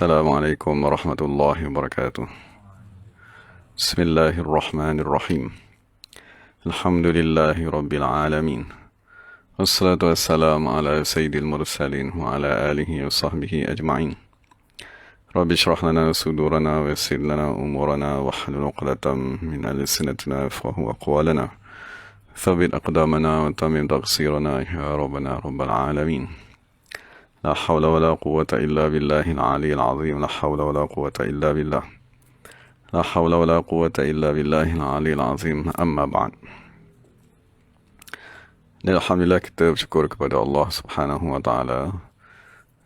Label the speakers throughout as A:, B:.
A: السلام عليكم ورحمة الله وبركاته. بسم الله الرحمن الرحيم. الحمد لله رب العالمين، والصلاة والسلام على سيد المرسلين وعلى آله وصحبه أجمعين. رب اشرح لنا صدورنا ويسر لنا أمورنا واحلل عقدة من ألسنتنا يفقهوا أقوالنا، ثبت أقدامنا وتمم تقصيرنا يا ربنا رب العالمين. لا حول ولا قوة إلا بالله العلي العظيم. لا حول ولا قوة إلا بالله. لا حول ولا قوة إلا بالله العلي العظيم. Amma ba'd. Dan Alhamdulillah, kita bersyukur kepada Allah Subhanahu wa Ta'ala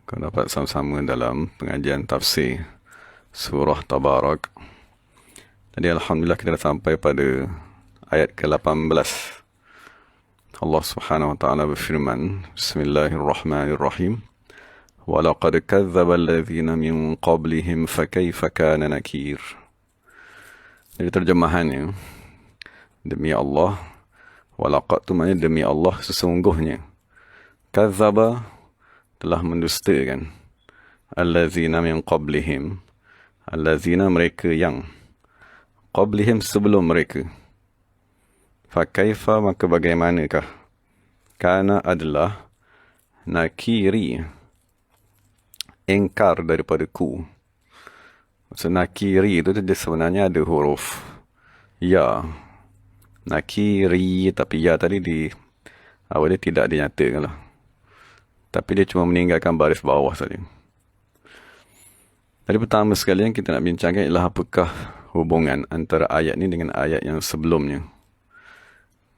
A: kerana dapat sama-sama dalam pengajian tafsir surah Tabarak. Jadi Alhamdulillah kita dah sampai pada ayat ke-18. Allah Subhanahu wa Ta'ala berfirman, Bismillahirrahmanirrahim. وَلَقَدْ كَذَّبَ الَّذِينَ مِنْ قَبْلِهِمْ فَكَيْفَ كَانَ نَكِيرٌ. Jadi terjemahannya, demi Allah, walaqad tu maknanya demi Allah sesungguhnya, kazzaba telah mendustakan, allazina min qablihim, allazina mereka yang, qablihim sebelum mereka, fakaifa maka bagaimanakah, kana adalah, nakiri ingkar daripada ku. Maksud nakiri itu dia sebenarnya ada huruf ya, nakiri, tapi ya tadi di awal dia tidak dinyatakan lah, tapi dia cuma meninggalkan baris bawah saja. Jadi pertama sekali yang kita nak bincangkan ialah apakah hubungan antara ayat ni dengan ayat yang sebelumnya.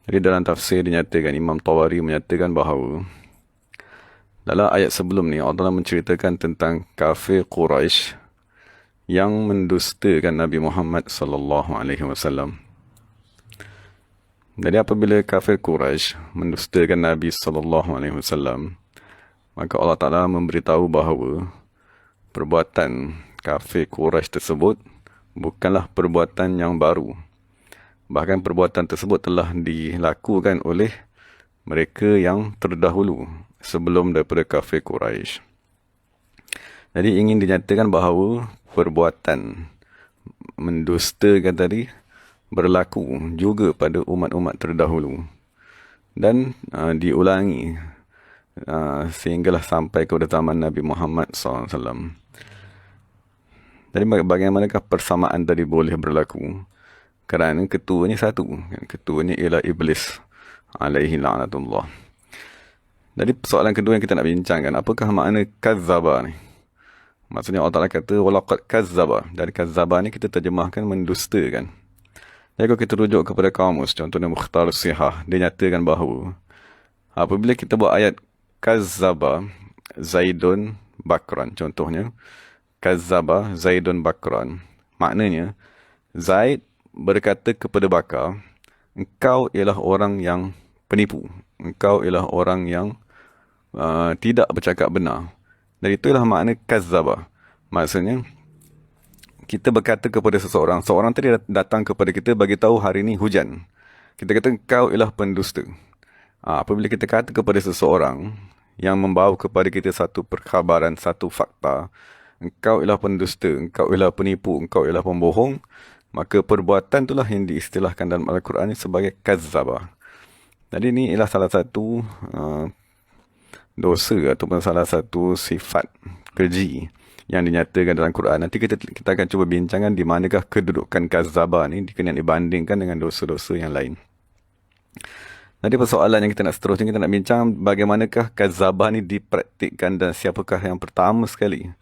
A: Jadi dalam tafsir dinyatakan, Imam Tawari menyatakan bahawa dalam ayat sebelum ni Allah menceritakan tentang kafir Quraisy yang mendustakan Nabi Muhammad sallallahu alaihi wasallam. Jadi apabila kafir Quraisy mendustakan Nabi sallallahu alaihi wasallam, maka Allah Taala memberitahu bahawa perbuatan kafir Quraisy tersebut bukanlah perbuatan yang baru. Bahkan perbuatan tersebut telah dilakukan oleh mereka yang terdahulu sebelum daripada kafir Quraisy. Jadi ingin dinyatakan bahawa perbuatan mendustakan tadi berlaku juga pada umat-umat terdahulu dan diulangi sehinggalah sampai kepada zaman Nabi Muhammad SAW. Jadi bagaimanakah persamaan tadi boleh berlaku? Kerana ketuanya satu, ketuanya ialah Iblis alaihi la'natullah. Jadi soalan kedua yang kita nak bincangkan, apakah makna kazzaba ni? Maksudnya Allah Ta'ala kata walaqad kazzaba. Dari kazzaba ni kita terjemahkan mendustakan. Jadi kalau kita rujuk kepada kamus, contohnya Mukhtar Sihah, dia nyatakan bahawa apabila kita buat ayat kazzaba Zaidun Bakran, contohnya kazzaba Zaidun Bakran, maknanya Zaid berkata kepada Bakar, engkau ialah orang yang penipu, engkau ialah orang yang tidak bercakap benar. Dan itulah makna kazzaba. Maksudnya kita berkata kepada seseorang, seorang tadi datang kepada kita bagi tahu hari ini hujan, kita kata engkau ialah pendusta. Apabila kita kata kepada seseorang yang membawa kepada kita satu perkhabaran, satu fakta, engkau ialah pendusta, engkau ialah penipu, engkau ialah pembohong, maka perbuatan itulah yang diistilahkan dalam Al-Quran ini sebagai kazzaba. Jadi ini ialah salah satu dosa ataupun salah satu sifat keji yang dinyatakan dalam Quran. Nanti kita akan cuba bincangkan di manakah kedudukan kazzaba ni dikena dibandingkan dengan dosa-dosa yang lain. Jadi persoalan yang kita nak seterusnya, kita nak bincang bagaimanakah kazzaba ni dipraktikkan dan siapakah yang pertama sekali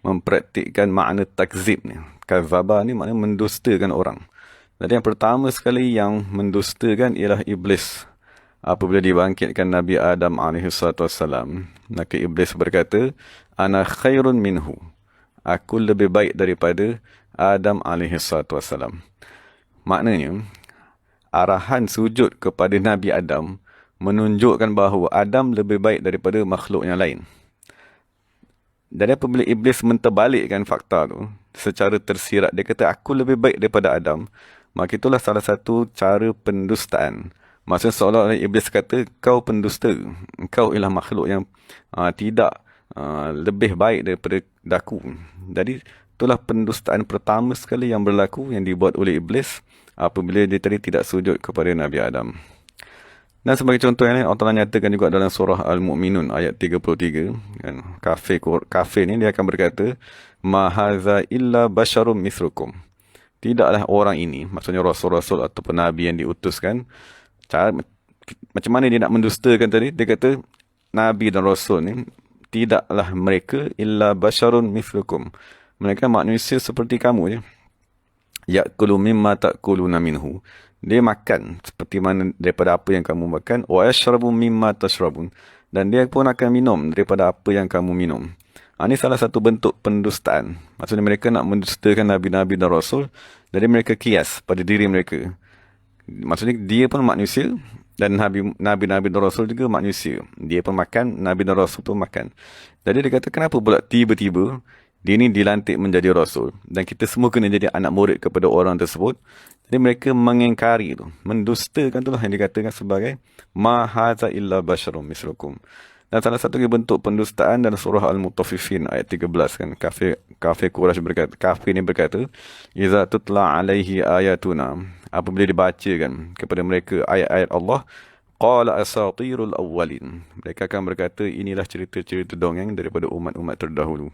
A: mempraktikkan makna takzib ni. Kazzaba ni maknanya mendustakan orang. Jadi yang pertama sekali yang mendustakan ialah Iblis. Apabila dibangkitkan Nabi Adam alaihissalam, maka Iblis berkata, ana khairun minhu, aku lebih baik daripada Adam alaihissalam. Maknanya arahan sujud kepada Nabi Adam menunjukkan bahawa Adam lebih baik daripada makhluk yang lain. Jadi apabila Iblis menterbalikkan fakta tu secara tersirat, dia kata aku lebih baik daripada Adam, maka itulah salah satu cara pendustaan. Maksudnya seolah-olah Iblis kata, kau pendusta, kau ialah makhluk yang tidak lebih baik daripada daku, Jadi itulah pendustaan pertama sekali yang berlaku, yang dibuat oleh iblis apabila dia tadi tidak sujud kepada Nabi Adam. Dan sebagai contoh yang lain, Allah Ta'ala nyatakan juga dalam surah Al-Mu'minun ayat 33, kan, kafir ni dia akan berkata, ma haza illa basyarum mislukum. Tidaklah orang ini, maksudnya rasul-rasul ataupun nabi yang diutuskan, macam mana dia nak mendustakan tadi? Dia kata nabi dan rasul ni tidaklah mereka illa basyarun mislukum. Mereka manusia seperti kamu je. Ya'kulu mimma ta'kuluna minhu. Dia makan seperti mana daripada apa yang kamu makan. Wa yashrabu mimma tashrabun. Dan dia pun akan minum daripada apa yang kamu minum. Ini salah satu bentuk pendustaan. Maksudnya mereka nak mendustakan nabi-nabi dan rasul. Jadi mereka kias pada diri mereka. Maksudnya dia pun manusia dan nabi-nabi dan rasul juga manusia. Dia pun makan, nabi dan rasul pun makan. Jadi dia kata, kenapa pula tiba-tiba dia ni dilantik menjadi rasul dan kita semua kena jadi anak murid kepada orang tersebut. Jadi mereka mengingkari tu, mendustakan, itulah yang dikatakan sebagai ma haza illa basyarum mislukum. Dan salah satu bentuk pendustaan dalam surah Al-Mutaffifin ayat 13, kan, kafir Quraisy berkata, kafir ni berkata, iza tutla alaihi ayatuna, apabila dibacakan kepada mereka ayat-ayat Allah, qala asatirul awwalin, mereka akan berkata inilah cerita-cerita dongeng daripada umat-umat terdahulu.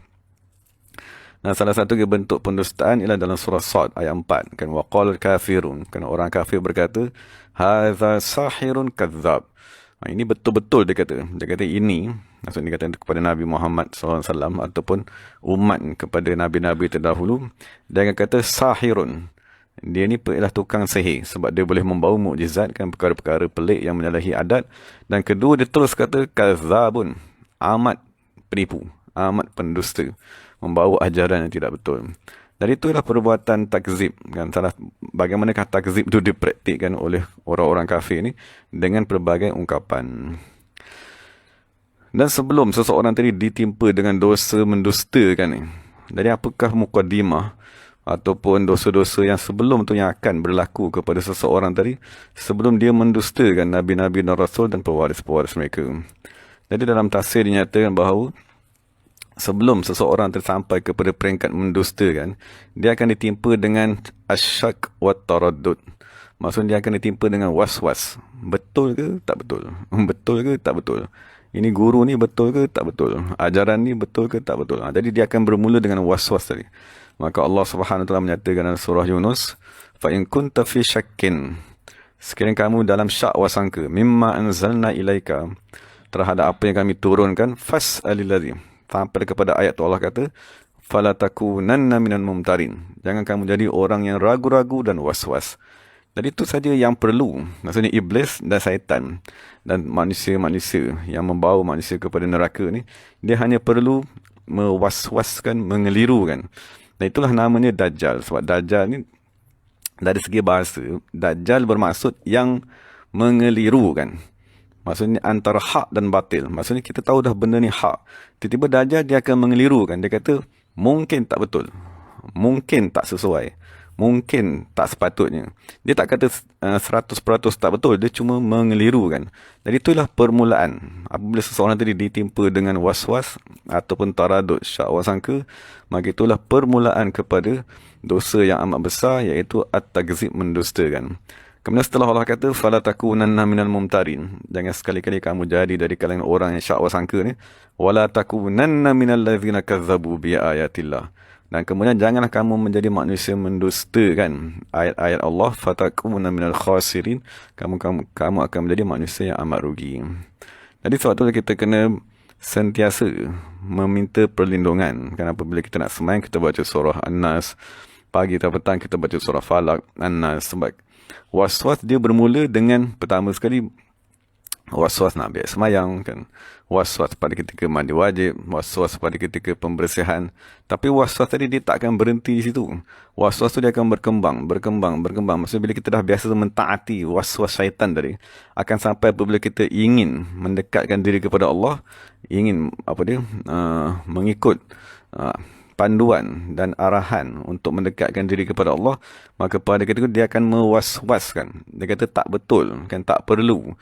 A: Nah, salah satu bentuk pendustaan ialah dalam surah Sad ayat 4, kan, waqala kafirun, kan, orang kafir berkata hadza sahirun kadzab. Ini betul-betul dia kata ini, maksudnya dia kata kepada Nabi Muhammad SAW ataupun umat kepada nabi-nabi terdahulu, dia akan kata sahirun. Dia ni ialah tukang sihir sebab dia boleh membawa mukjizat, kan, perkara-perkara pelik yang menyalahi adat. Dan kedua, dia terus kata kadzabun, amat penipu, amat pendusta, membawa ajaran yang tidak betul. Dari itulah perbuatan takzib, kan, bagaimanakah takzib itu dipraktikkan oleh orang-orang kafir ni dengan pelbagai ungkapan. Dan sebelum seseorang tadi ditimpa dengan dosa mendustakan ni, jadi apakah mukadimah ataupun dosa-dosa yang sebelum tu yang akan berlaku kepada seseorang tadi sebelum dia mendustakan nabi-nabi dan rasul dan pewaris-pewaris mereka. Jadi dalam tafsir dinyatakan bahawa sebelum seseorang tersampai kepada peringkat mendustakan, dia akan ditimpa dengan asyak wa taraddud. Maksudnya dia akan ditimpa dengan was-was. Betul ke tak betul? Betul ke tak betul? Ini guru ni betul ke tak betul? Ajaran ni betul ke tak betul? Jadi dia akan bermula dengan was-was tadi. Maka Allah Subhanahu Wa Taala menyatakan dalam surah Yunus, fa in kunta fi syakkin, sekiranya kamu dalam syak wasangka, mimma anzalna ilaika, terhadap apa yang kami turunkan, fas'alil ladzi, sampai kepada ayat tu Allah kata, fala takunanna minal mumtarin, jangan kamu jadi orang yang ragu-ragu dan was-was. Jadi itu saja yang perlu. Maksudnya iblis dan syaitan dan manusia-manusia yang membawa manusia kepada neraka ni, dia hanya perlu mewaswaskan, mengelirukan. Dan itulah namanya Dajjal. Sebab Dajjal ni dari segi bahasa, Dajjal bermaksud yang mengelirukan. Maksudnya antara hak dan batil. Maksudnya kita tahu dah benda ni hak. Tiba-tiba Dajjal dia akan mengelirukan. Dia kata mungkin tak betul. Mungkin tak sesuai. Mungkin tak sepatutnya. Dia tak kata 100% tak betul. Dia cuma mengelirukan. Jadi itulah permulaan. Apabila seseorang tadi ditimpa dengan was-was ataupun taradud, syak wasangka, maka itulah permulaan kepada dosa yang amat besar, iaitu at-takzib, mendustakan. Kemudian setelah Allah kata fala takunanna minal mumtarin, jangan sekali-kali kamu jadi dari kalangan orang yang syak wasangka ni, wala takunanna minal ladzina kazzabu bi ayatillah, dan kemudian janganlah kamu menjadi manusia mendustakan ayat-ayat Allah, fatakuna minal khasirin, kamu akan menjadi manusia yang amat rugi. Jadi sebab tu kita kena sentiasa meminta perlindungan. Kan apabila kita nak sembahyang, kita baca surah An-Nas, pagi atau petang kita baca surah Falak, An-Nas. Sebab was-was dia bermula dengan pertama sekali was-was nak biar semayang, kan, was-was pada ketika mandi wajib, was-was pada ketika pembersihan. Tapi was-was tadi dia tak akan berhenti di situ. Was-was tu dia akan berkembang. Maksudnya bila kita dah biasa mentaati was-was syaitan tadi, akan sampai apabila kita ingin mendekatkan diri kepada Allah, ingin mengikut panduan dan arahan untuk mendekatkan diri kepada Allah, maka pada ketika itu dia akan mewas-waskan. Dia kata tak betul, kan, tak perlu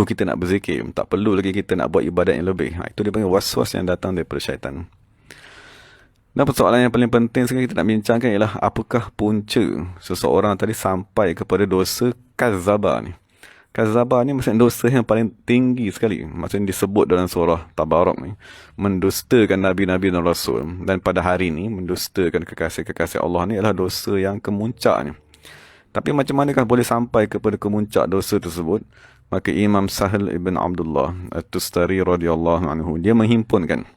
A: kita nak berzikir, tak perlu lagi kita nak buat ibadat yang lebih. Itu dia panggil was-was yang datang daripada syaitan. Dan persoalan yang paling penting sekali kita nak bincangkan ialah apakah punca seseorang tadi sampai kepada dosa kazaba ni. Kazaba ni maksudnya dosa yang paling tinggi sekali. Maksudnya disebut dalam surah Tabarak ni. Mendustakan Nabi-Nabi dan Rasul. Dan pada hari ni, mendustakan kekasih-kekasih Allah ni adalah dosa yang kemuncaknya. Tapi macam manakah boleh sampai kepada kemuncak dosa tersebut? Maka Imam Sahal ibn Abdullah At-Tustari radhiyallahu anhu, dia menghimpunkan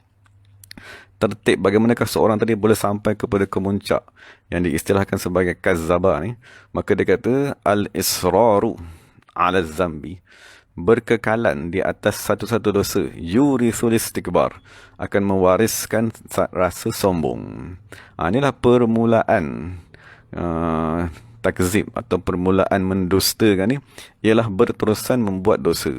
A: tertib bagaimanakah seorang tadi boleh sampai kepada kemuncak yang diistilahkan sebagai kazaba ni. Maka dia kata, al-israru ala zambi, berkekalan di atas satu-satu dosa, yurithul istikbar, akan mewariskan rasa sombong. Inilah permulaan takzib atau permulaan mendustakan ni, ialah berterusan membuat dosa.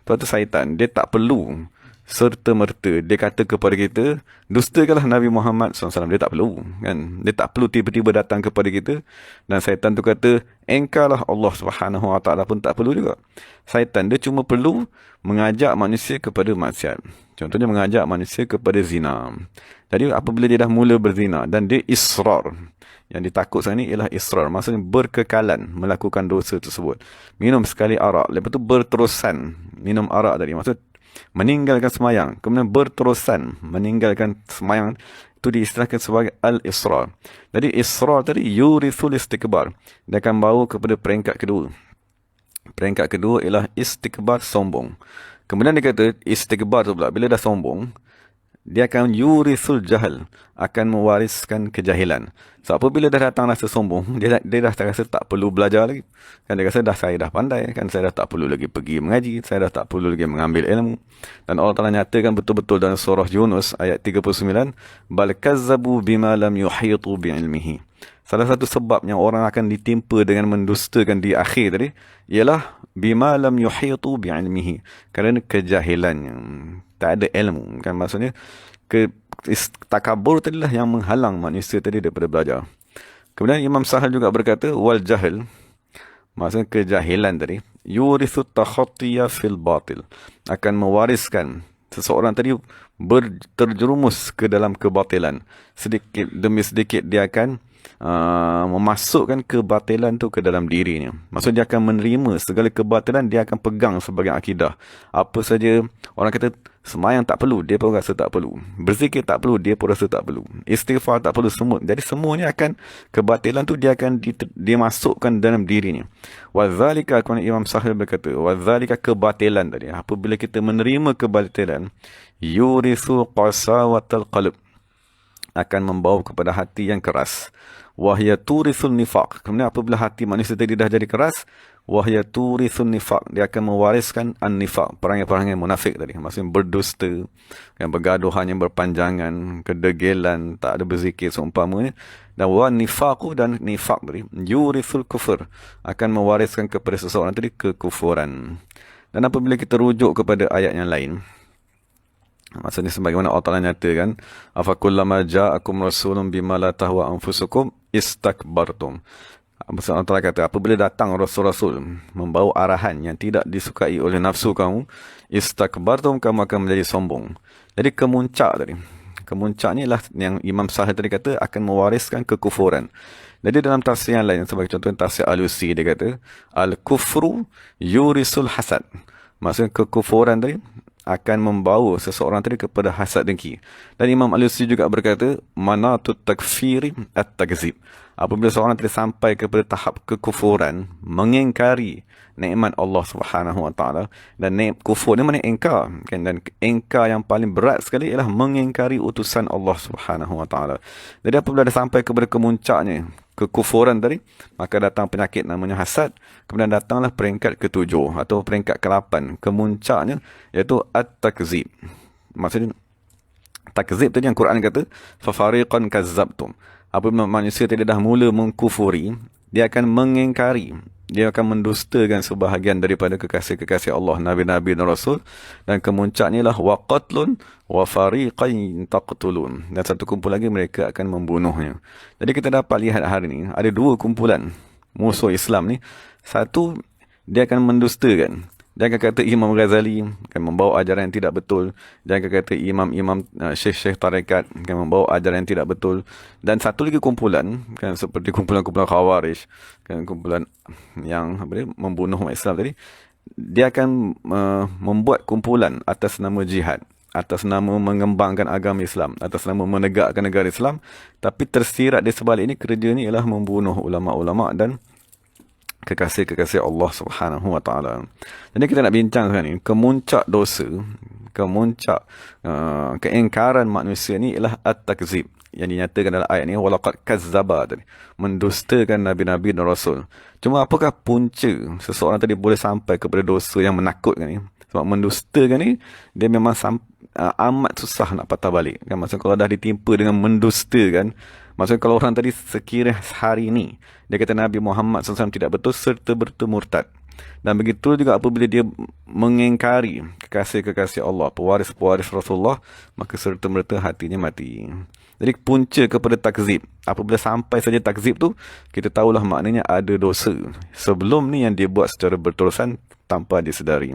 A: Sebab tu syaitan, dia tak perlu serta-merta dia kata kepada kita, dustakanlah Nabi Muhammad SAW. Dia tak perlu, kan? Dia tak perlu tiba-tiba datang kepada kita dan syaitan tu kata, engkaulah Allah Subhanahu Wa Taala, pun tak perlu juga. Syaitan dia cuma perlu mengajak manusia kepada maksiat. Contohnya mengajak manusia kepada zina. Jadi apabila dia dah mula berzina dan dia israr, yang ditakut sekarang ni ialah israr, maksudnya berkekalan melakukan dosa tersebut. Minum sekali arak, lepas tu berterusan minum arak tadi, maksud meninggalkan semayang, kemudian berterusan meninggalkan semayang, itu diistilahkan sebagai al-israr. Jadi israr tadi yurithul istikbar, dia akan bawa kepada peringkat kedua. Peringkat kedua ialah istikbar, sombong. Kemudian dia kata istikbar tu pula, bila dah sombong, dia akan yurithul jahal, akan mewariskan kejahilan. So apabila dah datang rasa sombong, dia dah rasa tak perlu belajar lagi. Kan dia rasa saya dah pandai, kan saya dah tak perlu lagi pergi mengaji, saya dah tak perlu lagi mengambil ilmu. Dan Allah Taala nyatakan betul-betul dalam surah Yunus ayat 39, bal kazzabu bima lam yuhitu bi'ilmihi. Salah satu sebab yang orang akan ditimpa dengan mendustakan di akhir tadi ialah bima lam yuhitu bi'ilmihi, kerana kejahilannya, tak ada ilmu, kan? Maksudnya takabur tadilah yang menghalang manusia tadi daripada belajar. Kemudian Imam Sahal juga berkata, wal jahil, maksudnya kejahilan tadi, yurithu takhattiya fil batil, akan mewariskan seseorang tadi terjerumus ke dalam kebatilan. Sedikit demi sedikit dia akan memasukkan kebatilan tu ke dalam dirinya. Maksudnya dia akan menerima segala kebatilan, dia akan pegang sebagai akidah. Apa saja orang kata semayang tak perlu, dia pun rasa tak perlu. Berzikir tak perlu, dia pun rasa tak perlu. Istighfar tak perlu, semua. Jadi semuanya akan, kebatilan tu dia akan dimasukkan dalam dirinya. Wadzalika, Imam Sahih berkata, wadzalika, kebatilan tadi, apabila kita menerima kebatilan, yurithu qasawatal qalb, akan membawa kepada hati yang keras. Wahya turithul nifaq, kemudian apabila hati manusia tadi dah jadi keras, wahya turithul nifaq, dia akan mewariskan an-nifaq, perangai-perangai munafik tadi, maksudnya berdusta, yang bergaduhan yang berpanjangan, kedegilan, tak ada berzikir seumpamanya. Dan wa nifaqu, dan nifaq tadi, yurithul kufur, akan mewariskan kepada seseorang tadi kekufuran. Dan apabila kita rujuk kepada ayat yang lain, maksudnya sebagaimana Allah Ta'ala nyatakan, afakullama ja'akum rasulun bima la tahwa anfusukum istakbartum. Maksudnya Allah Ta'ala kata, apabila datang rasul-rasul membawa arahan yang tidak disukai oleh nafsu kamu, istakbartum, kamu akan menjadi sombong. Jadi kemuncak tadi, kemuncaknya ialah yang Imam Sahih tadi kata, akan mewariskan kekufuran. Jadi dalam tafsir yang lain, sebagai contoh tafsir Alusi, dia kata al-kufru yurisul hasad, maksudnya kekufuran tadi akan membawa seseorang tadi kepada hasad dengki. Dan Imam Alusi juga berkata, manatut takfiri at-takzib, apabila seorang tadi sampai kepada tahap kekufuran, mengingkari nikmat Allah Subhanahu Wa Taala. Dan kufur ni mana ingkar, kan? Dan ingkar yang paling berat sekali ialah mengingkari utusan Allah Subhanahu Wa Taala. Jadi apabila dah sampai kepada kemuncaknya kekufuran tadi, maka datang penyakit namanya hasad. Kemudian datanglah peringkat ketujuh atau peringkat ke-8, kemuncaknya, iaitu at-takzib. Maksudnya takzib tadi yang Quran kata, fa fariqan kazzabtum, apabila manusia tadi dah mula mengkufuri, dia akan mengingkari, dia akan mendustakan sebahagian daripada kekasih-kekasih Allah, Nabi-Nabi dan Rasul. Dan kemuncaknya lah wa qatlun wa fariqan taqtulun, dan satu kumpulan lagi mereka akan membunuhnya. Jadi kita dapat lihat hari ini ada dua kumpulan musuh Islam ni. Satu, dia akan mendustakan, Jangan kata Imam Ghazali akan membawa ajaran yang tidak betul. Jangan kata imam-imam syekh-syekh tarekat akan membawa ajaran yang tidak betul. Dan satu lagi kumpulan, kan, seperti kumpulan-kumpulan Khawarij, kan, kumpulan yang apa dia, membunuh umat Islam tadi, dia akan membuat kumpulan atas nama jihad, atas nama mengembangkan agama Islam, atas nama menegakkan negara Islam, tapi tersirat di sebalik ini kerja ni ialah membunuh ulama-ulama dan kekasih-kekasih Allah Subhanahu wa taala. Jadi kita nak bincang sekarang ni, kemuncak dosa, kemuncak keingkaran manusia ni ialah at-takzib. Yang dinyatakan dalam ayat ni, walaqad kazzaba tadi, mendustakan nabi-nabi dan rasul. Cuma apakah punca seseorang tadi boleh sampai kepada dosa yang menakutkan ni? Sebab mendustakan ni dia memang amat susah nak patah balik. Kan, maksudnya kalau dah ditimpa dengan mendustakan, maksudnya kalau orang tadi sekiranya hari ini dia kata Nabi Muhammad SAW tidak betul serta bermurtad. Dan begitu juga apabila dia mengingkari kekasih-kekasih Allah, pewaris-pewaris Rasulullah, maka serta-merta hatinya mati. Jadi punca kepada takzib, apabila sampai saja takzib tu, kita tahulah maknanya ada dosa sebelum ni yang dia buat secara berterusan tanpa disedari.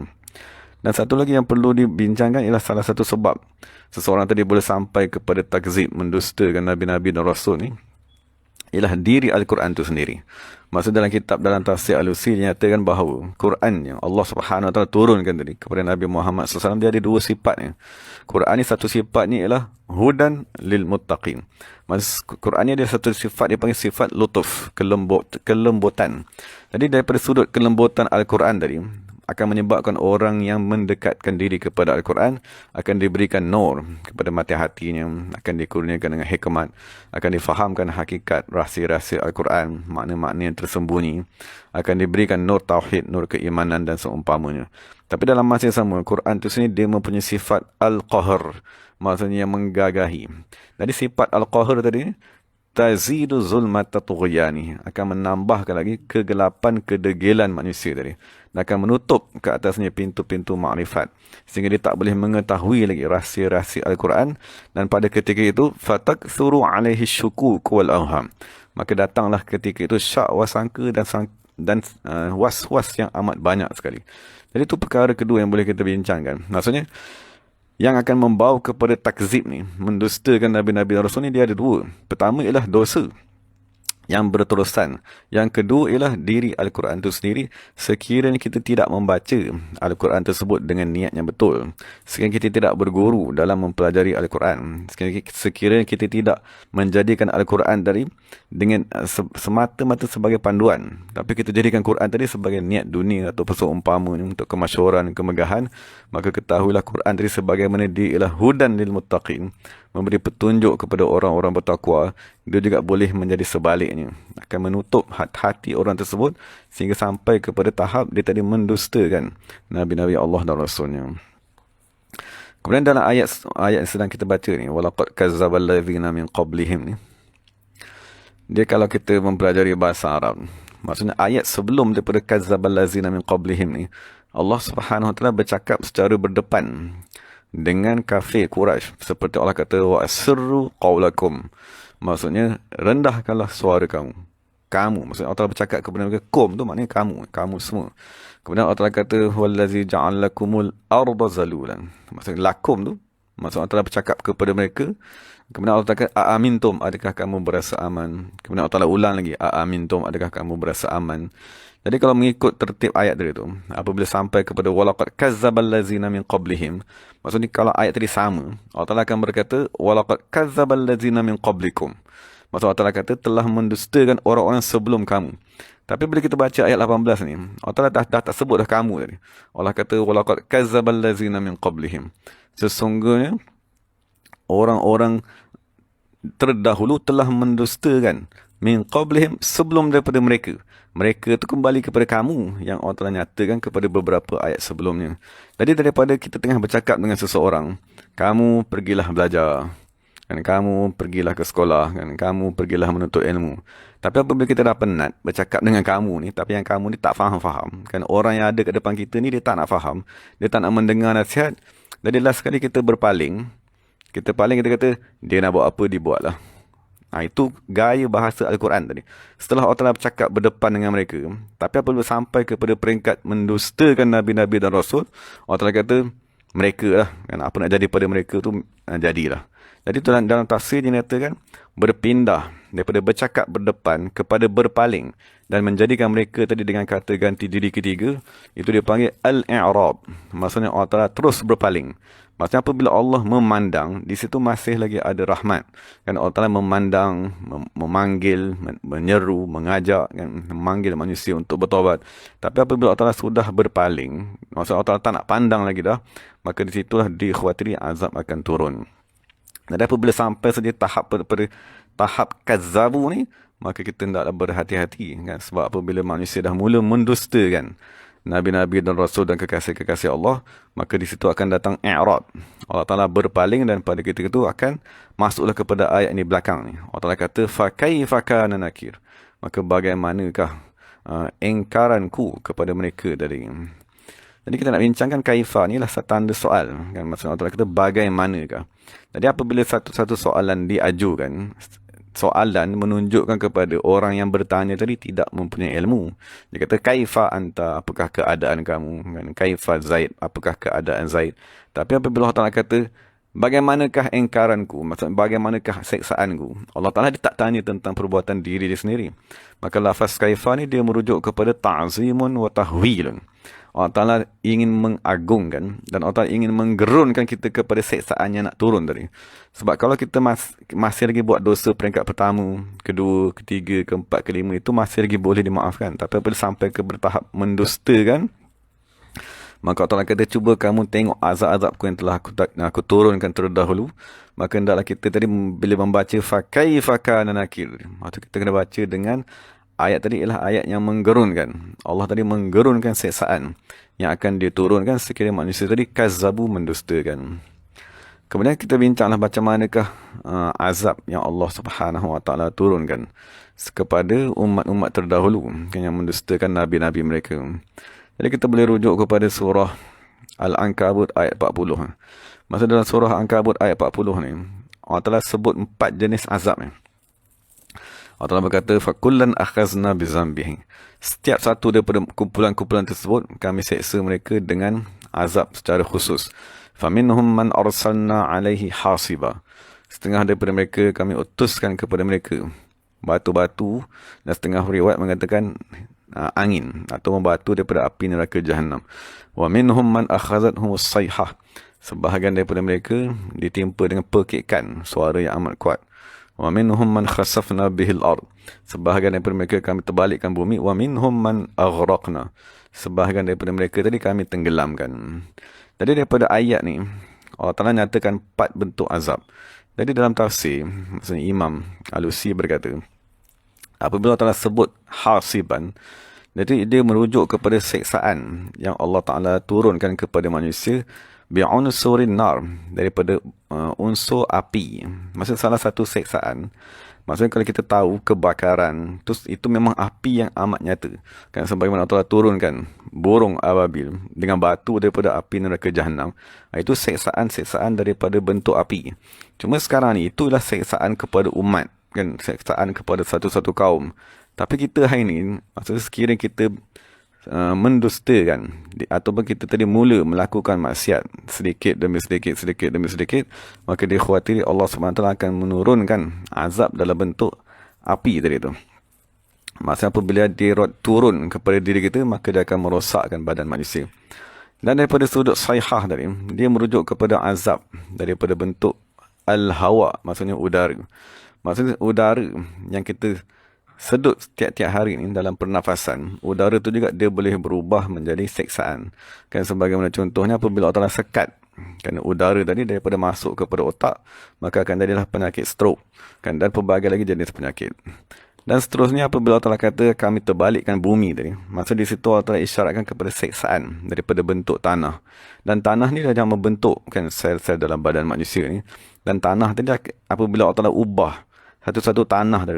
A: Dan satu lagi yang perlu dibincangkan ialah salah satu sebab seseorang tadi boleh sampai kepada takzib, mendustakan Nabi-Nabi dan Rasul ni, ialah diri Al-Quran itu sendiri. Maksud dalam kitab, dalam tafsir Al-Usi dinyatakan bahawa Quran yang Allah Subhanahu Wa Taala turunkan tadi kepada Nabi Muhammad SAW, dia ada dua sifatnya. Quran ni satu sifatnya ialah hudan lil muttaqin. Maksud Quran ni ada satu sifat, dia panggil sifat lutuf, kelembutan. Jadi daripada sudut kelembutan Al-Quran tadi, akan menyebabkan orang yang mendekatkan diri kepada Al-Quran akan diberikan nur kepada mata hatinya, akan dikurniakan dengan hikmat, akan difahamkan hakikat rahsia-rahsia Al-Quran, makna-makna yang tersembunyi, akan diberikan nur tauhid, nur keimanan dan seumpamanya. Tapi dalam masa yang sama, Quran itu sendiri dia mempunyai sifat Al-Qahr, maksudnya yang menggagahi. Jadi sifat Al-Qahr tadi, tazidu zulmata tughyani, akan menambahkan lagi kegelapan, kedegilan manusia tadi, dan akan menutup ke atasnya pintu-pintu makrifat sehingga dia tak boleh mengetahui lagi rahsia-rahsia Al-Quran. Dan pada ketika itu fatakthuru alaihi syukuk wal awham, maka datanglah ketika itu syak wasangka dan was-was yang amat banyak sekali. Jadi itu perkara kedua yang boleh kita bincangkan. Maksudnya yang akan membawa kepada takzib ni, mendustakan Nabi-Nabi dan Rasul ni, dia ada dua. Pertama ialah dosa yang berterusan. Yang kedua ialah diri Al-Quran itu sendiri. Sekiranya kita tidak membaca Al-Quran tersebut dengan niat yang betul, sekiranya kita tidak berguru dalam mempelajari Al-Quran, sekiranya kita tidak menjadikan Al-Quran tadi dengan semata-mata sebagai panduan, tapi kita jadikan Quran tadi sebagai niat dunia atau seumpama untuk kemasyhuran, kemegahan, maka ketahuilah Quran tadi sebagaimana dia ialah hudan lil muttaqin, memberi petunjuk kepada orang-orang bertakwa. Dia juga boleh menjadi sebaliknya, akan menutup hati orang tersebut sehingga sampai kepada tahap dia tadi mendustakan Nabi-Nabi Allah dan Rasulnya. Kemudian dalam ayat yang sedang kita baca ni, walaqad kazzabal ladzina min qablihim ni, dia kalau kita mempelajari bahasa Arab, maksudnya ayat sebelum daripada kazzabal ladzina min qablihim ni, Allah Subhanahu Wa Taala bercakap secara berdepan dengan kafir Quraisy, seperti Allah kata wa asirru qaulakum, maksudnya rendahkanlah suara kamu. Maksudnya Allah Taala bercakap kepada mereka, kum tu maknanya kamu semua. Kemudian Allah Taala kata wallazi ja'alakumul arda zalulan, maksudnya lakum tu, maksudnya Allah Taala bercakap kepada mereka. Kemudian Allah Taala kata aamintum, adakah kamu berasa aman. Kemudian Allah Taala ulang lagi, aamintum, adakah kamu berasa aman. Jadi kalau mengikut tertib ayat tadi tu, apabila sampai kepada walaqad kazzabal ladzina min qablihim, maksudnya kalau ayat tadi sama, Allah Taala akan berkata walaqad kazzabal ladzina min qablikum, maksud Allah Taala kata telah mendustakan orang-orang sebelum kamu. Tapi bila kita baca ayat 18 ni, Allah Taala dah tak sebut dah kamu tadi. Allah kata walaqad kazzabal ladzina min qablihim, sesungguhnya orang-orang terdahulu telah mendustakan min qablihim, sebelum daripada mereka. Mereka itu kembali kepada kamu yang Allah telah nyatakan kepada beberapa ayat sebelumnya. Jadi daripada kita tengah bercakap dengan seseorang, kamu pergilah belajar, kan, kamu pergilah ke sekolah, kan, kamu pergilah menuntut ilmu. Tapi apabila kita dah penat bercakap dengan kamu ni, tapi yang kamu ni tak faham-faham, kan, orang yang ada kat depan kita ni dia tak nak faham, dia tak nak mendengar nasihat. Jadi last sekali kita berpaling, kita kata dia nak buat apa, dibuatlah. Itu gaya bahasa Al-Quran tadi. Setelah Allah Ta'ala bercakap berdepan dengan mereka, tapi apabila sampai kepada peringkat mendustakan Nabi-Nabi dan Rasul, Allah Ta'ala kata, mereka lah, kan, apa nak jadi pada mereka tu, jadilah. Jadi dalam tafsir dinyatakan, berpindah daripada bercakap berdepan kepada berpaling, dan menjadikan mereka tadi dengan kata ganti diri ketiga, itu dia panggil Al-I'rab. Maksudnya Allah Ta'ala terus berpaling. Maksudnya apabila Allah memandang, di situ masih lagi ada rahmat. Kan Allah Ta'ala memandang, memanggil, menyeru, mengajak, kan, memanggil manusia untuk bertaubat. Tapi apabila Allah Ta'ala sudah berpaling, maksudnya Allah Ta'ala tak nak pandang lagi dah, maka di situlah dikhawatiri azab akan turun. Dan apabila sampai saja tahap kazzabu ni, maka kita hendaklah berhati-hati, kan? Sebab apabila manusia dah mula mendustakan Nabi-Nabi dan Rasul dan kekasih-kekasih Allah, maka di situ akan datang i'rad. Allah Ta'ala berpaling, dan pada ketika itu akan masuklah kepada ayat ini belakang ni. Allah Ta'ala kata, فَكَيْفَ كَانَ نَكِيرٌ. Maka bagaimanakah engkaranku kepada mereka dari. Jadi kita nak bincangkan kaifa ni lah tanda soal. Kan? Maksudnya Allah Ta'ala kata, bagaimanakah. Jadi apabila satu soalan diajukan, soalan menunjukkan kepada orang yang bertanya tadi tidak mempunyai ilmu. Dia kata, kaifa anta, apakah keadaan kamu? Kan? Kaifa Zaid, apakah keadaan Zaid? Tapi apabila Allah Ta'ala kata, bagaimanakah engkaranku? Maksudnya, bagaimanakah seksaanku? Allah Ta'ala dia tak tanya tentang perbuatan diri dia sendiri. Maka lafaz kaifa ni dia merujuk kepada ta'zimun wa tahwilun. Allah Ta'ala ingin mengagungkan dan Allah Ta'ala ingin menggerunkan kita kepada seksaan yang nak turun tadi. Sebab kalau kita masih lagi buat dosa peringkat pertama, kedua, ketiga, keempat, kelima, itu masih lagi boleh dimaafkan. Tapi apabila sampai ke bertahap mendustakan, maka Allah Ta'ala kata, cuba kamu tengok azab-azabku yang telah aku turunkan terdahulu. Maka hendaklah kita tadi bila membaca fakaifa kana nakir, maksud kita kena baca dengan ayat tadi ialah ayat yang menggerunkan. Allah tadi menggerunkan seksaan yang akan diturunkan sekiranya manusia tadi kazzabu, mendustakan. Kemudian kita bincanglah macam manakah azab yang Allah Subhanahu Wa Taala turunkan kepada umat-umat terdahulu yang mendustakan nabi-nabi mereka. Jadi kita boleh rujuk kepada surah Al-Ankabut ayat 40. Maksud dalam surah Al-Ankabut ayat 40 ni, Allah Taala sebut 4 jenis azab ni. Allah Ta'ala berkata, فَكُلًّا أَخَذْنَا بِذَنْبِهِ. Setiap satu daripada kumpulan-kumpulan tersebut, kami seksa mereka dengan azab secara khusus. فَمِنْهُمْ مَنْ أَرْسَلْنَا عَلَيْهِ حَاصِبًا. Setengah daripada mereka kami utuskan kepada mereka batu-batu, dan setengah riwayat mengatakan angin atau batu daripada api neraka Jahannam. وَمِنْهُمْ مَنْ أَخَذَتْهُمُ الصَّيْحَةُ. Sebahagian daripada mereka ditimpa dengan perkikan, suara yang amat kuat. Wa minhum man khasafna bihil ard. Sebahagian daripada mereka kami terbalikkan bumi. Wa minhum man aghraqna. Sebahagian daripada mereka tadi kami tenggelamkan. Jadi daripada ayat ni Allah Ta'ala nyatakan 4 bentuk azab. Jadi dalam tafsir, maksudnya Imam Alusi berkata, apabila Allah Ta'ala sebut hasiban, jadi dia merujuk kepada seksaan yang Allah Ta'ala turunkan kepada manusia bi'unsurin nar, daripada unsur api. Maksudnya salah satu seksaan. Maksudnya kalau kita tahu kebakaran, itu memang api yang amat nyata. Kan sebagaimana Allah turunkan burung ababil dengan batu daripada api neraka Jahannam. Itu seksaan-seksaan daripada bentuk api. Cuma sekarang ni itulah seksaan kepada umat, kan, seksaan kepada satu-satu kaum. Tapi kita hari ni, maksudnya sekiranya kita mendustakan ataupun kita tadi mula melakukan maksiat sedikit demi sedikit, maka dikhawatiri Allah SWT akan menurunkan azab dalam bentuk api tadi tu. Maksudnya apabila dia turun kepada diri kita, maka dia akan merosakkan badan manusia. Dan daripada sudut sayhah tadi, dia merujuk kepada azab daripada bentuk al-hawa, maksudnya udara. Maksudnya udara yang kita sedut tiap-tiap hari ni dalam pernafasan, udara tu juga dia boleh berubah menjadi seksaan. Kan sebagaimana contohnya apabila Allah Ta'ala sekat, kerana udara tadi daripada masuk kepada otak, maka akan jadilah penyakit stroke. Kan, dan pelbagai lagi jenis penyakit. Dan seterusnya apabila Allah Ta'ala kata kami terbalikkan bumi tadi, maksud di situ Allah Ta'ala isyaratkan kepada seksaan daripada bentuk tanah. Dan tanah ni dah yang membentuk kan sel-sel dalam badan manusia ni. Dan tanah tadi apabila Allah Ta'ala ubah satu-satu tanah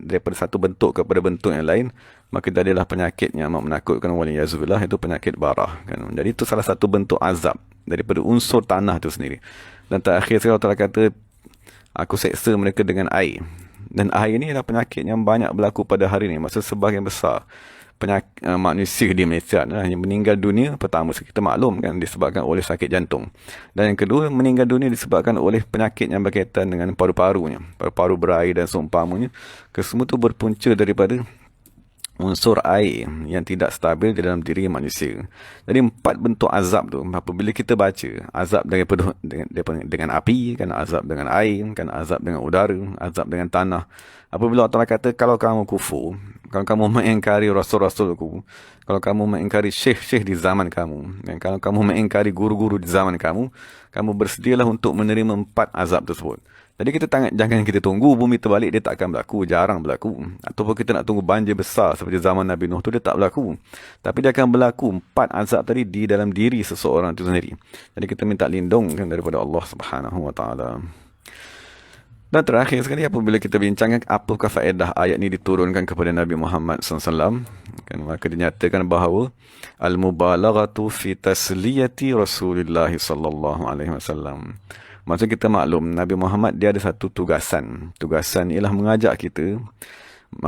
A: daripada satu bentuk kepada bentuk yang lain, maka jadilah penyakit yang amat menakutkan, waliyazubillah, itu penyakit barah kan. Jadi itu salah satu bentuk azab daripada unsur tanah itu sendiri. Dan terakhir sekali Allah Ta'ala kata, aku seksa mereka dengan air. Dan air ni adalah penyakit yang banyak berlaku pada hari ini. Maksud sebahagian besar manusia di Malaysia yang meninggal dunia, pertama kita maklum kan disebabkan oleh sakit jantung, dan yang kedua meninggal dunia disebabkan oleh penyakit yang berkaitan dengan paru-parunya, paru-paru berair dan seumpamanya. Kesemua itu berpunca daripada unsur air yang tidak stabil di dalam diri manusia. Jadi 4 bentuk azab tu apabila kita baca, azab dengan api, kan, azab dengan air, kan, azab dengan udara, azab dengan tanah. Apabila Allah Ta'ala kata, kalau kamu kufur, kalau kamu mengingkari rasul-rasulku, kalau kamu mengingkari syekh-syekh di zaman kamu, dan kalau kamu mengingkari guru-guru di zaman kamu, kamu bersedialah untuk menerima 4 azab tersebut. Jadi kita jangan kita tunggu bumi terbalik, dia tak akan berlaku, jarang berlaku. Ataupun kita nak tunggu banjir besar seperti zaman Nabi Nuh tu, dia tak berlaku. Tapi dia akan berlaku 4 azab tadi di dalam diri seseorang itu sendiri. Jadi kita minta lindung kan daripada Allah Subhanahu Wa Taala. Dan terakhir sekali, apabila kita bincangkan apakah faedah ayat ini diturunkan kepada Nabi Muhammad SAW, kan, maka dinyatakan bahawa al-mubalaghatu fi tasliyati Rasulullah sallallahu alaihi wasallam. Maksud kita maklum, Nabi Muhammad dia ada satu tugasan. Tugasan ialah mengajak kita,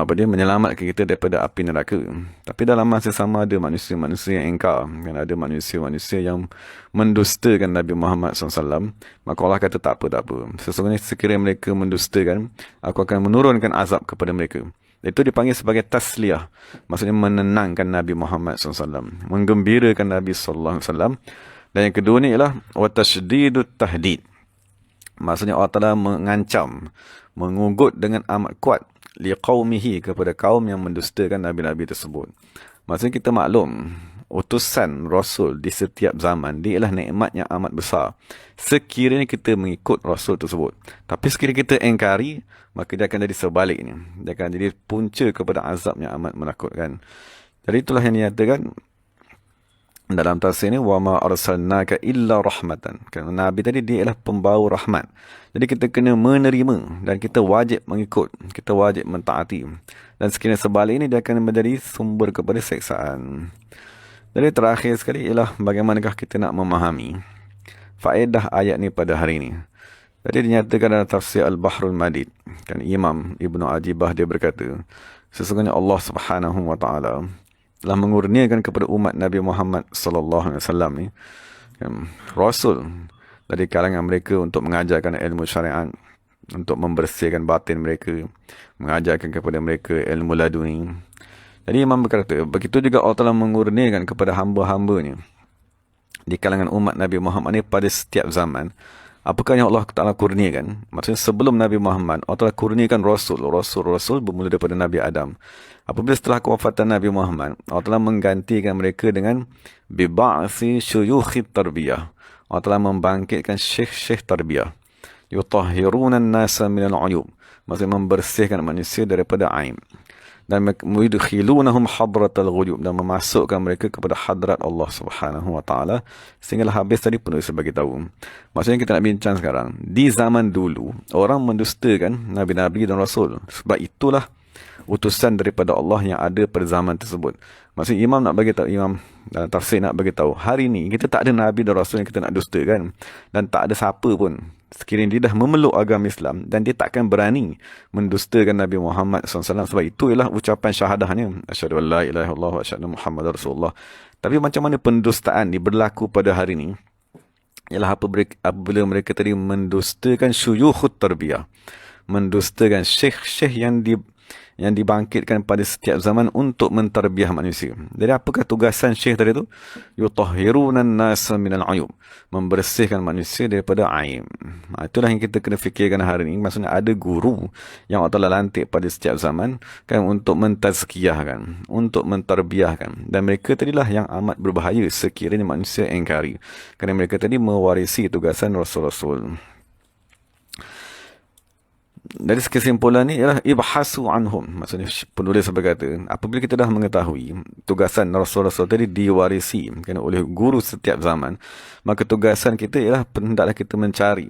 A: menyelamatkan kita daripada api neraka. Tapi dalam masa sama ada manusia-manusia yang ingkar, kan, ada manusia-manusia yang mendustakan Nabi Muhammad SAW. Maka Allah kata tak apa. Sesungguhnya sekiranya mereka mendustakan, aku akan menurunkan azab kepada mereka. Itu dipanggil sebagai tasliyah. Maksudnya menenangkan Nabi Muhammad SAW, menggembirakan Nabi SAW. Dan yang kedua ni ialah wa tasydidut tahdid. Maksudnya Allah Ta'ala mengancam, mengugut dengan amat kuat liqaumihi, kepada kaum yang mendustakan Nabi-Nabi tersebut. Maksudnya kita maklum, utusan Rasul di setiap zaman, dia ialah nikmat yang amat besar sekiranya kita mengikut Rasul tersebut. Tapi sekiranya kita engkari, maka dia akan jadi sebaliknya. Dia akan jadi punca kepada azab yang amat menakutkan. Jadi itulah yang dinyatakan dalam tafsir ini, wa ma arsalnaka illa rahmatan. Kerana Nabi tadi dia ialah pembawa rahmat. Jadi kita kena menerima dan kita wajib mengikut, kita wajib mentaati. Dan sekiranya sebalik ini, dia akan menjadi sumber kepada seksaan. Jadi terakhir sekali ialah bagaimanakah kita nak memahami faedah ayat ini pada hari ini. Jadi dinyatakan dalam tafsir Al-Bahrul Madid, kan, Imam Ibnu Ajibah dia berkata, sesungguhnya Allah Subhanahu Wa Taala telah mengurniakan kepada umat Nabi Muhammad sallallahu alaihi wasallam ni, kan, rasul dari kalangan mereka untuk mengajarkan ilmu syariat, untuk membersihkan batin mereka, mengajarkan kepada mereka ilmu laduni. Jadi Imam berkata, begitu juga Allah telah mengurniakan kepada hamba-hambanya di kalangan umat Nabi Muhammad ni pada setiap zaman. Apakah yang Allah Ta'ala kurniakan? Maksudnya sebelum Nabi Muhammad, Allah Ta'ala kurniakan Rasul bermula daripada Nabi Adam. Apabila setelah kewafatan Nabi Muhammad, Allah Ta'ala menggantikan mereka dengan biba'asi syuyukhit tarbiyah. Allah Ta'ala membangkitkan syekh-syekh tarbiyah. Yutahhirunan nasa minal uyub. Maksudnya membersihkan manusia daripada aib. Dan yudkhilunahum hadratal ghuyub, dan memasukkan mereka kepada hadrat Allah Subhanahu Wa Taala. Sehinggalah habis tadi penulis bagi tahu. Maksudnya kita nak bincang sekarang, di zaman dulu orang mendustakan nabi-nabi dan rasul. Sebab itulah utusan daripada Allah yang ada pada zaman tersebut. Maksudnya Imam nak bagi tahu, Imam dalam tafsir nak bagi tahu, hari ni kita tak ada nabi dan rasul yang kita nak dustakan, dan tak ada siapa pun sekiranya dia dah memeluk agama Islam dan dia takkan berani mendustakan Nabi Muhammad SAW. Sebab itu ialah ucapan syahadahnya, asyhadu an la ilaha illallah wa asyhadu Muhammadar Rasulullah. Tapi macam mana pendustaan ni berlaku pada hari ni? Ialah apabila mereka tadi mendustakan syuyukhut tarbiyah, mendustakan syekh-syekh yang dibangkitkan pada setiap zaman untuk mentarbiah manusia. Jadi apakah tugasan syekh tadi itu? Yutahhirunan nasa minal uyub, membersihkan manusia daripada aib. Itulah yang kita kena fikirkan hari ini. Maksudnya ada guru yang Allah Ta'ala lantik pada setiap zaman, kan, untuk mentazkiyahkan, untuk mentarbiahkan. Dan mereka tadilah yang amat berbahaya sekiranya manusia engkari. Kerana mereka tadi mewarisi tugasan Rasul-Rasul. Dari kesimpulan ni ialah ibhasu anhum. Maksudnya penulis berkata, apabila kita dah mengetahui tugasan Rasul-Rasul tadi diwarisi, kan, oleh guru setiap zaman, maka tugasan kita ialah hendaklah kita mencari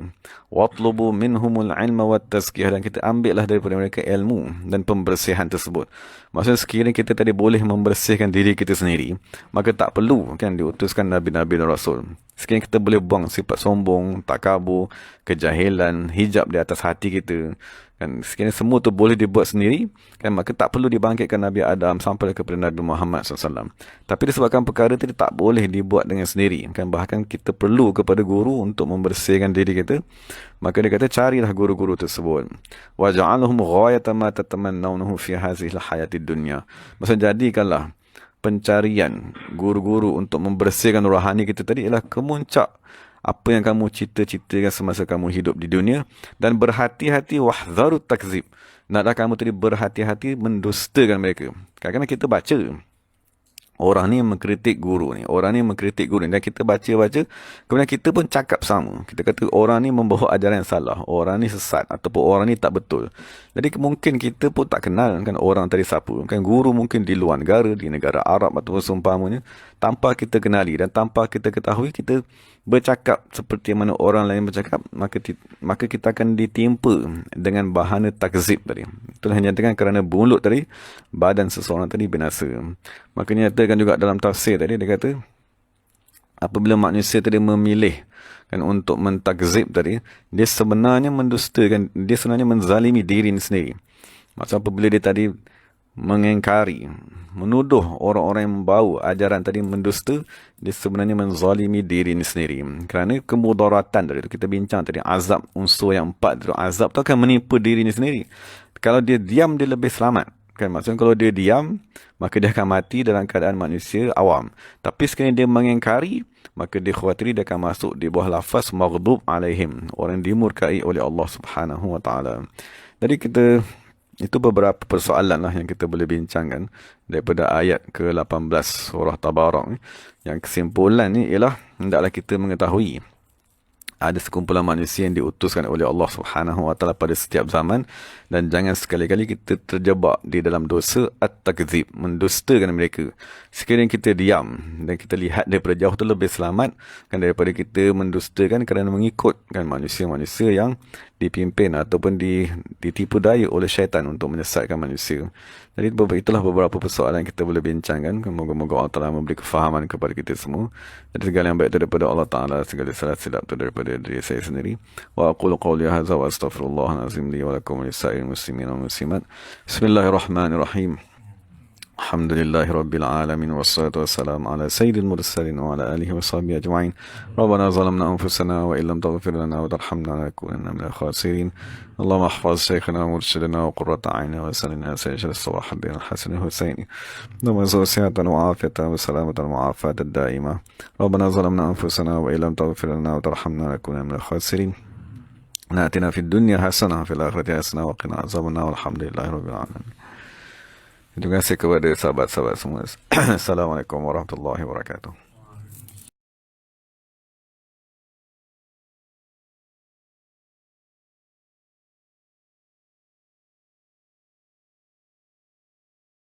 A: watlubu minhumul ilma wat tazkiyah, dan kita ambillah daripada mereka ilmu dan pembersihan tersebut. Maksudnya sekiranya kita tadi boleh membersihkan diri kita sendiri, maka tak perlu, kan, diutuskan Nabi-Nabi dan Rasul. Sekiranya kita boleh buang sifat sombong, takabur, kejahilan, hijab di atas hati kita, Kan sekiranya semua tu boleh dibuat sendiri, kan maka tak perlu dibangkitkan Nabi Adam sampai kepada Nabi Muhammad SAW. Tapi disebabkan perkara tadi tak boleh dibuat dengan sendiri, kan bahkan kita perlu kepada guru untuk membersihkan diri kita, maka dia kata carilah guru-guru tersebut. Waja'alhum ghayatan ma tatamannawnahu fi hadhihi al-hayatid dunya. Maksudnya jadikanlah pencarian guru-guru untuk membersihkan rohani kita tadi ialah kemuncak apa yang kamu cita-citakan semasa kamu hidup di dunia, dan berhati-hati wahdharut takzib. Naklah kamu tadi berhati-hati mendustakan mereka. Kadang-kadang kita baca orang ni mengkritik guru ni, orang ni mengkritik guru ni, dan kita baca-baca, kemudian kita pun cakap sama. Kita kata orang ni membawa ajaran yang salah, orang ni sesat, ataupun orang ni tak betul. Jadi mungkin kita pun tak kenal kan orang tadi siapa. Kan guru mungkin di luar negara, di negara Arab ataupun seumpamanya, tanpa kita kenali dan tanpa kita ketahui, kita bercakap seperti mana orang lain bercakap, maka kita akan ditimpa dengan bahana takzib tadi. Itulah yang nyatakan kerana mulut tadi, badan seseorang tadi binasa. Maka nyatakan juga dalam tafsir tadi, dia kata apabila manusia tadi memilih kan untuk mentakzib tadi, dia sebenarnya mendustakan, dia sebenarnya menzalimi diri sendiri. Maksudnya apabila dia tadi mengingkari, menuduh orang-orang yang membawa ajaran tadi mendusta, dia sebenarnya menzalimi diri ini sendiri. Kerana kemudaratan tadi itu kita bincang tadi, azab unsur yang 4 itu, azab itu akan menimpa diri ini sendiri. Kalau dia diam, dia lebih selamat. Kan maksudnya kalau dia diam, maka dia akan mati dalam keadaan manusia awam. Tapi sekiranya dia mengingkari, maka dia khawatiri dia akan masuk di bawah lafaz maghdub alaihim, orang yang dimurkai oleh Allah Subhanahu wa taala. Jadi itu beberapa persoalan lah yang kita boleh bincangkan daripada ayat ke-18 surah Tabarak ni. Yang kesimpulan ni ialah hendaklah kita mengetahui ada sekumpulan manusia yang diutuskan oleh Allah Subhanahu wa taala pada setiap zaman, dan jangan sekali-kali kita terjebak di dalam dosa at-takzib, mendustakan mereka. Sekiranya kita diam dan kita lihat daripada jauh tu lebih selamat kan daripada kita mendustakan kerana mengikut kan manusia-manusia yang dipimpin ataupun ditipu daya oleh syaitan untuk menyesatkan manusia. Jadi itulah beberapa persoalan yang kita boleh bincangkan. Moga-moga Allah Ta'ala memberi kefahaman kepada kita semua. Jadi segala yang baik itu daripada Allah Ta'ala, segala salah silap itu daripada diri saya sendiri. Wa aqulu qawli hadza wa astaghfirullahalazim li wa lakum wa lisa'il muslimin wal muslimat. Bismillahirrahmanirrahim. Alhamdulillahi Rabbil Alamin. Wassalatu wassalamu ala sayyidil mursalin wa ala alihi wa sahbihi ajma'in. Rabbana zalamna anfusana wa illam taghfir lana wa tarhamna lanakunanna minal khasirin. Allahumma ahfaz shaykhana wa murshidana wa qurrata a'yunina wa salina sayyidil sawahabin al-hasan al-husaini. Allahumma zawsiyatan wa afiyatan wa salamatan wa afatan da'ima. Rabbana zalamna anfusana wa illam taghfir lana wa tarhamna lanakunanna minal khasirin. Atina fid dunya hasanah wa fil akhirati hasanah wa qina azabannar. Walhamdulillahi rabbil alamin. Terima kasih kepada sahabat-sahabat semua. Assalamualaikum warahmatullahi wabarakatuh.